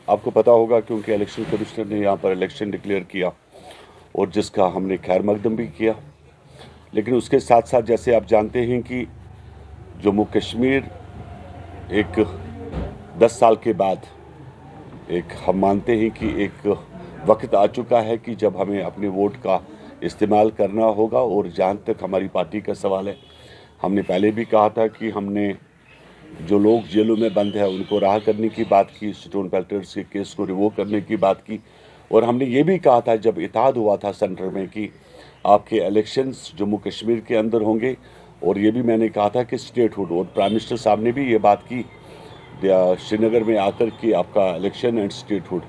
आपको पता होगा क्योंकि इलेक्शन कमिश्नर ने यहाँ पर इलेक्शन डिक्लेयर किया और जिसका हमने खैर मकदम भी किया। लेकिन उसके साथ साथ जैसे आप जानते हैं कि जम्मू कश्मीर एक 10 साल के बाद एक हम मानते हैं कि एक वक्त आ चुका है कि जब हमें अपने वोट का इस्तेमाल करना होगा। और जहाँ तक हमारी पार्टी का सवाल है, हमने पहले भी कहा था कि हमने जो लोग जेलों में बंद हैं उनको राह करने की बात की, स्टोन पेल्टर्स के केस को रिवोक करने की बात की। और हमने ये भी कहा था जब इत्तेहाद हुआ था सेंटर में कि आपके इलेक्शंस जम्मू कश्मीर के अंदर होंगे। और ये भी मैंने कहा था कि स्टेटहुड, और प्राइम मिनिस्टर साहब ने भी ये बात की श्रीनगर में आकर कि आपका इलेक्शन एंड स्टेटहुड।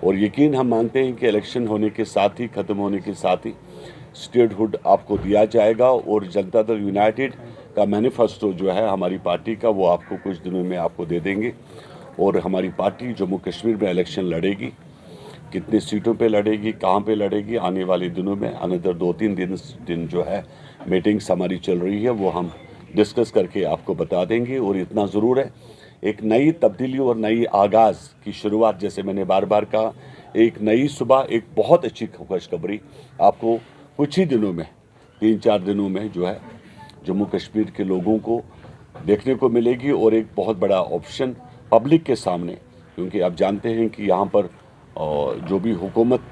और यकीन हम मानते हैं कि इलेक्शन होने के साथ ही, ख़त्म होने के साथ ही स्टेटहुड आपको दिया जाएगा। और जनता दल यूनाइटेड का मैनिफेस्टो जो है हमारी पार्टी का, वो आपको कुछ दिनों में आपको दे देंगे। और हमारी पार्टी जम्मू कश्मीर में इलेक्शन लड़ेगी, कितनी सीटों पे लड़ेगी, कहाँ पे लड़ेगी, आने वाले दिनों में अनदर 2-3 दिन जो है मीटिंग्स हमारी चल रही है, वो हम डिस्कस करके आपको बता देंगे। और इतना ज़रूर है, एक नई तब्दीली और नई आगाज़ की शुरुआत, जैसे मैंने बार बार कहा, एक नई सुबह, एक बहुत अच्छी खुशखबरी आपको कुछ ही दिनों में, 3-4 दिनों में जो है जम्मू कश्मीर के लोगों को देखने को मिलेगी। और एक बहुत बड़ा ऑप्शन पब्लिक के सामने, क्योंकि आप जानते हैं कि यहाँ पर जो भी हुकूमत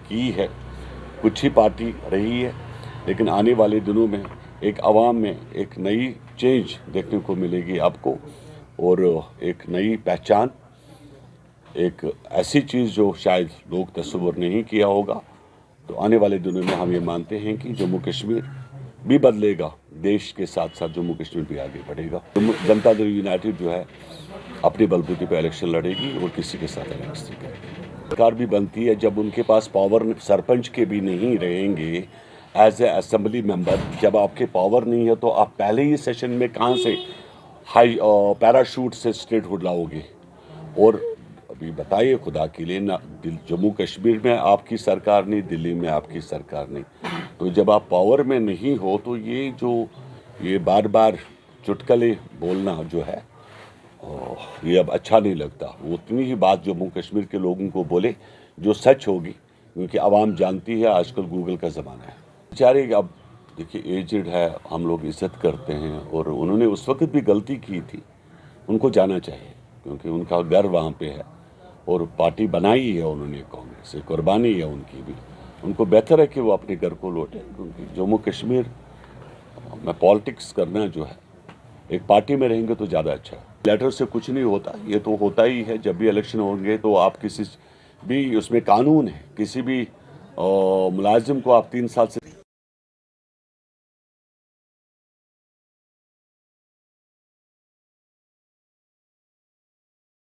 की है कुछ ही पार्टी रही है, लेकिन आने वाले दिनों में एक आवाम में एक नई चेंज देखने को मिलेगी आपको, और एक नई पहचान, एक ऐसी चीज़ जो शायद लोग तस्वुर नहीं किया होगा। तो आने वाले दिनों में हम ये मानते हैं कि जम्मू कश्मीर भी बदलेगा, देश के साथ साथ जम्मू कश्मीर भी आगे बढ़ेगा। जनता दल यूनाइटेड जो है अपने बलबूते पर इलेक्शन लड़ेगी और किसी के साथ इलेक्शन नहीं करेगी। सरकार भी बनती है जब उनके पास पावर सरपंच के भी नहीं रहेंगे एज ए असेंबली मेंबर। जब आपके पावर नहीं है तो आप पहले ही सेशन में कहाँ से हाई पैराशूट से स्टेटहुड लाओगे। और अभी बताइए खुदा के लिए ना, जम्मू कश्मीर में आपकी सरकार नहीं, दिल्ली में आपकी सरकार नहीं, तो जब आप पावर में नहीं हो तो ये बार बार चुटकुले बोलना जो है ये अब अच्छा नहीं लगता। वो उतनी ही बात जम्मू कश्मीर के लोगों को बोले जो सच होगी, क्योंकि आवाम जानती है आजकल गूगल का ज़माना है। बेचारे अब देखिए एजेड है, हम लोग इज्जत करते हैं, और उन्होंने उस वक्त भी गलती की थी, उनको जाना चाहिए क्योंकि उनका घर वहाँ पे है और पार्टी बनाई है उन्होंने कांग्रेस से, कुर्बानी है उनकी भी। उनको बेहतर है कि वो अपने घर को लौटें, क्योंकि जम्मू कश्मीर में पॉलिटिक्स करना जो है एक पार्टी में रहेंगे तो ज़्यादा अच्छा है। लेटर से कुछ नहीं होता, ये तो होता ही है। जब भी इलेक्शन होंगे तो आप किसी भी, उसमें कानून है, किसी भी मुलाजिम को आप 3 साल से